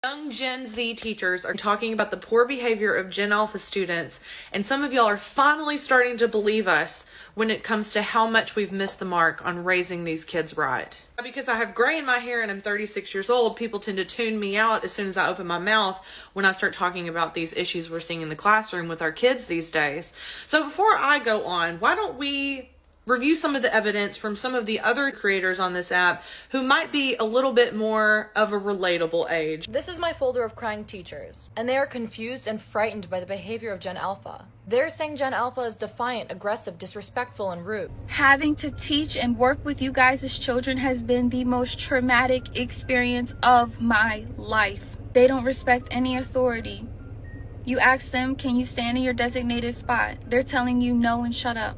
Young Gen Z teachers are talking about the poor behavior of Gen Alpha students, and some of y'all are finally starting to believe us when it comes to how much we've missed the mark on raising these kids right. Because I have gray in my hair and I'm 36 years old, people tend to tune me out as soon as I open my mouth when I start talking about these issues we're seeing in the classroom with our kids these days. So before I go on, why don't we review some of the evidence from some of the other creators on this app who might be a little bit more of a relatable age. This is my folder of crying teachers, and they are confused and frightened by the behavior of Gen Alpha. They're saying Gen Alpha is defiant, aggressive, disrespectful, and rude. Having to teach and work with you guys as children has been the most traumatic experience of my life. They don't respect any authority. You ask them, can you stand in your designated spot? They're telling you no and shut up.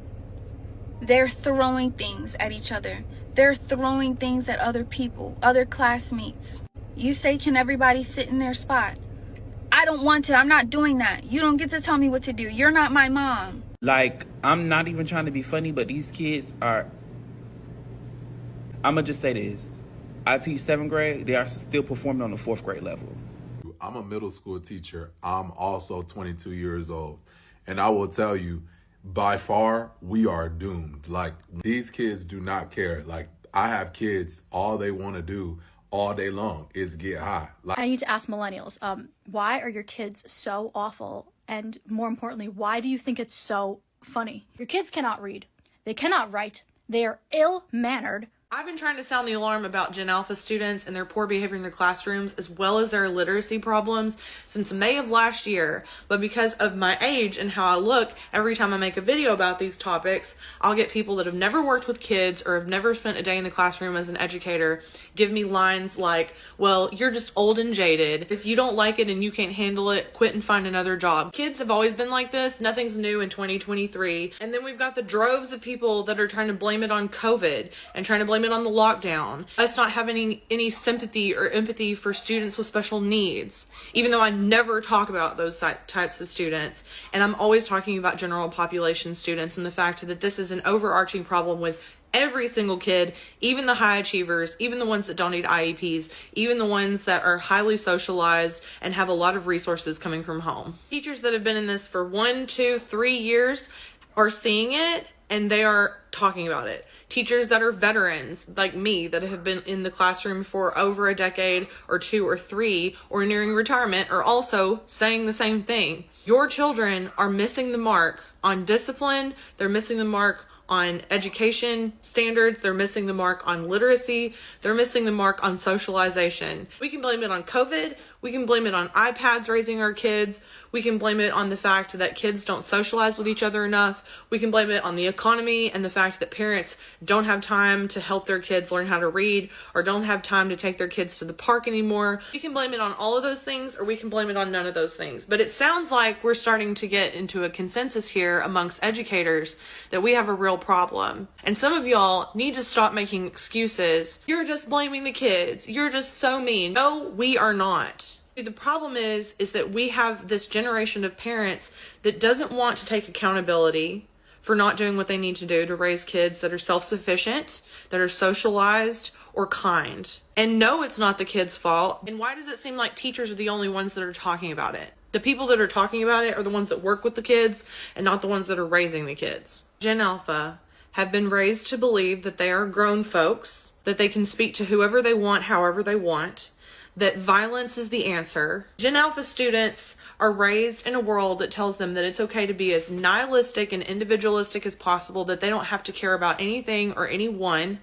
They're throwing things at each other. They're throwing things at other people, other classmates. You say, can everybody sit in their spot? I don't want to. I'm not doing that. You don't get to tell me what to do. You're not my mom. Like, I'm not even trying to be funny, but these kids are... I'm going to just say this. I teach 7th grade. They are still performing on the 4th grade level. I'm a middle school teacher. I'm also 22 years old. And I will tell you, by far, we are doomed. Like, these kids do not care. Like, I have kids, all they want to do all day long is get high. Like, I need to ask millennials, why are your kids so awful? And more importantly, why do you think it's so funny? Your kids cannot read. They cannot write. They are ill-mannered. I've been trying to sound the alarm about Gen Alpha students and their poor behavior in their classrooms, as well as their literacy problems, since May of last year. But because of my age and how I look, every time I make a video about these topics, I'll get people that have never worked with kids or have never spent a day in the classroom as an educator give me lines like, well, you're just old and jaded. If you don't like it and you can't handle it, quit and find another job. Kids have always been like this. Nothing's new in 2023. And then we've got the droves of people that are trying to blame it on COVID and trying to blame it on the lockdown, us not having any sympathy or empathy for students with special needs, even though I never talk about those types of students. And I'm always talking about general population students and the fact that this is an overarching problem with every single kid, even the high achievers, even the ones that don't need IEPs, even the ones that are highly socialized and have a lot of resources coming from home. Teachers that have been in this for 1, 2, 3 years are seeing it and they are talking about it. Teachers that are veterans like me that have been in the classroom for over a decade or 2 or 3 or nearing retirement are also saying the same thing. Your children are missing the mark on discipline. They're missing the mark on education standards. They're missing the mark on literacy. They're missing the mark on socialization. We can blame it on COVID. We can blame it on iPads raising our kids. We can blame it on the fact that kids don't socialize with each other enough. We can blame it on the economy and the fact that parents don't have time to help their kids learn how to read or don't have time to take their kids to the park anymore. We can blame it on all of those things, or we can blame it on none of those things. But it sounds like we're starting to get into a consensus here amongst educators that we have a real problem. And some of y'all need to stop making excuses. You're just blaming the kids. You're just so mean. No, we are not. The problem is that we have this generation of parents that doesn't want to take accountability for not doing what they need to do to raise kids that are self-sufficient, that are socialized, or kind. And no, it's not the kids' fault. And why does it seem like teachers are the only ones that are talking about it? The people that are talking about it are the ones that work with the kids and not the ones that are raising the kids. Gen Alpha have been raised to believe that they are grown folks, that they can speak to whoever they want, however they want, that violence is the answer. Gen Alpha students are raised in a world that tells them that it's okay to be as nihilistic and individualistic as possible, that they don't have to care about anything or anyone,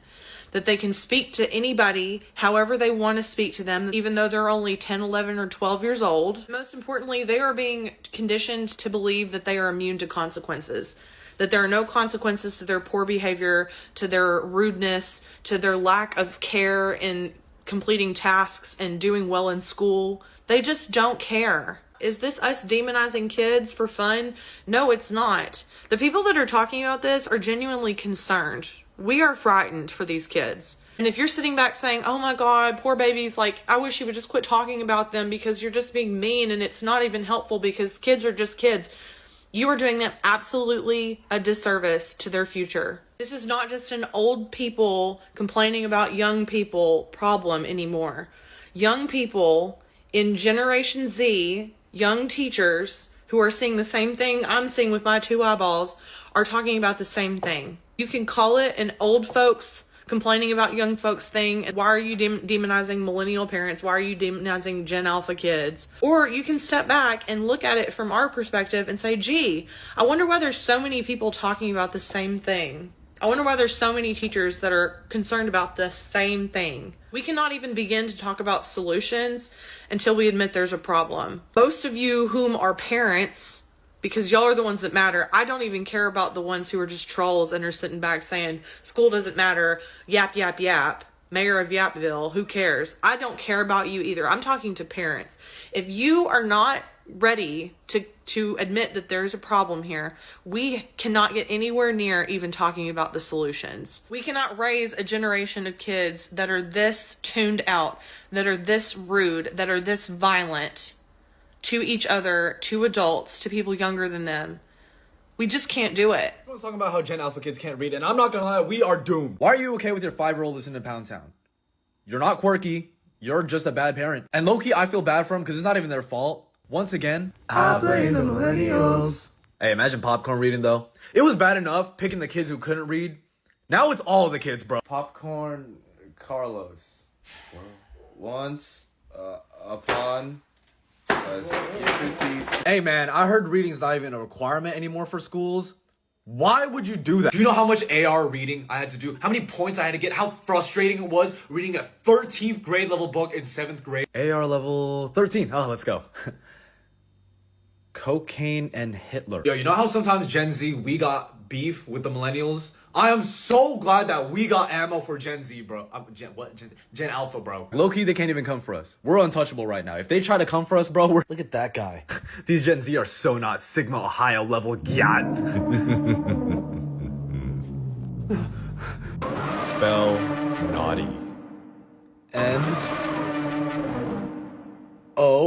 that they can speak to anybody however they want to speak to them, even though they're only 10, 11, or 12 years old. Most importantly, they are being conditioned to believe that they are immune to consequences, that there are no consequences to their poor behavior, to their rudeness, to their lack of care in completing tasks and doing well in school. They just don't care. Is this us demonizing kids for fun? No, it's not. The people that are talking about this are genuinely concerned. We are frightened for these kids. And if you're sitting back saying, oh my God, poor babies, like, I wish you would just quit talking about them because you're just being mean and it's not even helpful because kids are just kids, you are doing them absolutely a disservice to their future. This is not just an old people complaining about young people problem anymore. Young people in Generation Z, young teachers who are seeing the same thing I'm seeing with my two eyeballs are talking about the same thing. You can call it an old folks complaining about young folks thing. Why are you demonizing millennial parents? Why are you demonizing Gen Alpha kids? Or you can step back and look at it from our perspective and say, gee, I wonder why there's so many people talking about the same thing. I wonder why there's so many teachers that are concerned about the same thing. We cannot even begin to talk about solutions until we admit there's a problem. Most of you whom are parents, because y'all are the ones that matter, I don't even care about the ones who are just trolls and are sitting back saying, school doesn't matter, yap, yap, yap. Mayor of Yapville, who cares? I don't care about you either. I'm talking to parents. If you are not ready to admit that there's a problem here, we cannot get anywhere near even talking about the solutions. We cannot raise a generation of kids that are this tuned out, that are this rude, that are this violent to each other, to adults, to people younger than them. We just can't do it. Everyone's talking about how Gen Alpha kids can't read, and I'm not gonna lie, we are doomed. Why are you okay with your 5-year-old listening to Pound Town? You're not quirky. You're just a bad parent. And low-key, I feel bad for them because it's not even their fault. Once again, I blame the millennials. Hey, imagine Popcorn reading, though. It was bad enough picking the kids who couldn't read. Now it's all the kids, bro. Popcorn Carlos. Once upon... Hey man, I heard reading's not even a requirement anymore for schools. Why would you do that? Do you know how much AR reading I had to do? How many points I had to get? How frustrating it was reading a 13th grade level book in 7th grade? AR level 13. Oh, let's go. Cocaine and Hitler. Yo, you know how sometimes Gen Z, we got beef with the millennials? I am so glad that we got ammo for Gen Z, bro. Gen Alpha, bro. Low-key, they can't even come for us. We're untouchable right now. If they try to come for us, bro, look at that guy. These Gen Z are so not Sigma Ohio level gyat. Spell naughty. N-O.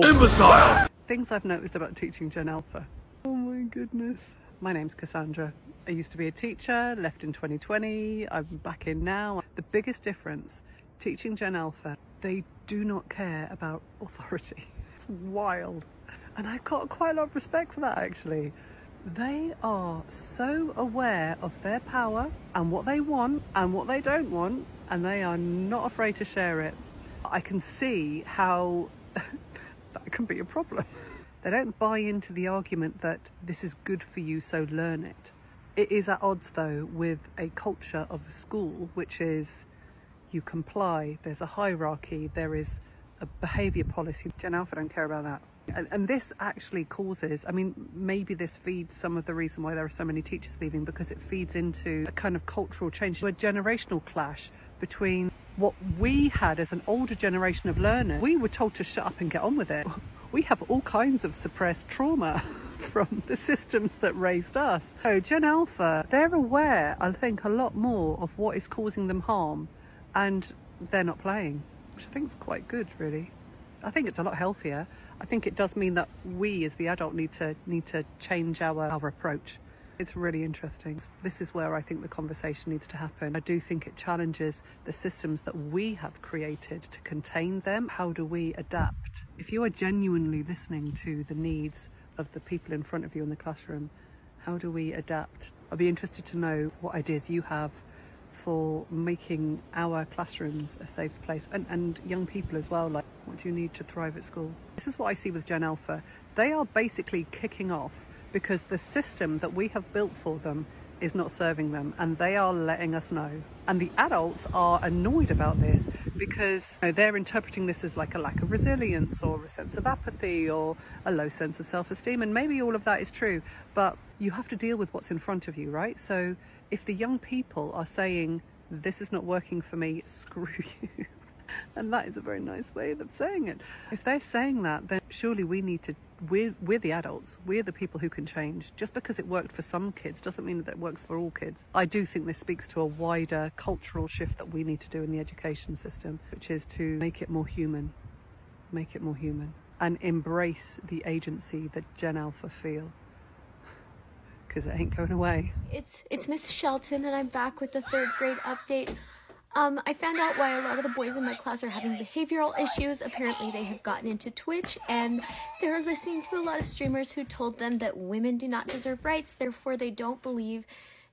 Imbecile! Things I've noticed about teaching Gen Alpha. Oh my goodness. My name's Cassandra. I used to be a teacher, left in 2020. I'm back in now. The biggest difference, teaching Gen Alpha, they do not care about authority. It's wild. And I've got quite a lot of respect for that, actually. They are so aware of their power and what they want and what they don't want, and they are not afraid to share it. I can see how that can be a problem. They don't buy into the argument that this is good for you, so learn it. It is at odds, though, with a culture of a school, which is you comply, there's a hierarchy, there is a behaviour policy. Gen Alpha don't care about that. And this actually causes, I mean, maybe this feeds some of the reason why there are so many teachers leaving, because it feeds into a kind of cultural change, a generational clash between what we had as an older generation of learners. We were told to shut up and get on with it. We have all kinds of suppressed trauma from the systems that raised us. So Gen Alpha, they're aware, I think, a lot more of what is causing them harm, and they're not playing, which I think is quite good, really. I think it's a lot healthier. I think it does mean that we as the adult need to change our approach. It's really interesting. This is where I think the conversation needs to happen. I do think it challenges the systems that we have created to contain them. How do we adapt? If you are genuinely listening to the needs of the people in front of you in the classroom, how do we adapt? I'd be interested to know what ideas you have for making our classrooms a safe place, and young people as well. Like, what do you need to thrive at school? This is what I see with Gen Alpha. They are basically kicking off because the system that we have built for them is not serving them, and they are letting us know. And the adults are annoyed about this because they're interpreting this as like a lack of resilience or a sense of apathy or a low sense of self-esteem, and maybe all of that is true, but you have to deal with what's in front of you, right? So if the young people are saying, this is not working for me, screw you, and that is a very nice way of saying it. If they're saying that, then surely we need to, we're the adults, we're the people who can change. Just because it worked for some kids doesn't mean that it works for all kids. I do think this speaks to a wider cultural shift that we need to do in the education system, which is to make it more human, and embrace the agency that Gen Alpha feel. Because it ain't going away. It's Miss Shelton, and I'm back with the 3rd grade update. I found out why a lot of the boys in my class are having behavioral issues. Apparently they have gotten into Twitch and they're listening to a lot of streamers who told them that women do not deserve rights, therefore they don't believe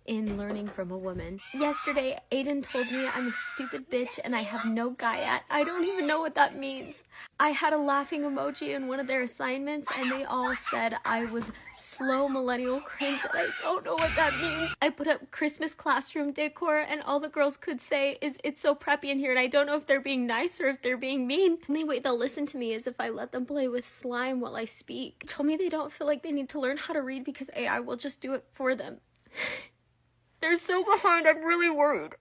in learning from a woman. Yesterday, Aiden told me I'm a stupid bitch and I have no guy at. I don't even know what that means. I had a laughing emoji in one of their assignments and they all said I was slow millennial cringe and I don't know what that means. I put up Christmas classroom decor and all the girls could say is it's so preppy in here and I don't know if they're being nice or if they're being mean. The only way they'll listen to me is if I let them play with slime while I speak. Told me they don't feel like they need to learn how to read because AI will just do it for them. They're so behind, I'm really worried.